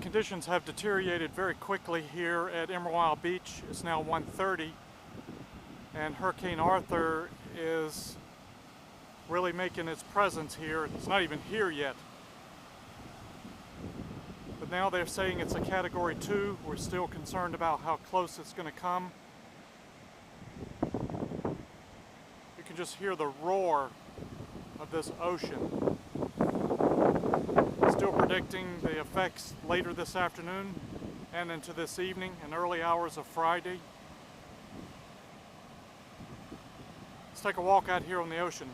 conditions have deteriorated very quickly here at Emerald Isle Beach. It's now 1:30 and Hurricane Arthur is really making its presence here. It's not even here yet. But now they're saying it's a Category 2. We're still concerned about how close it's going to come. You can just hear the roar of this ocean. Still predicting the effects later this afternoon and into this evening and early hours of Friday. Let's take a walk out here on the ocean.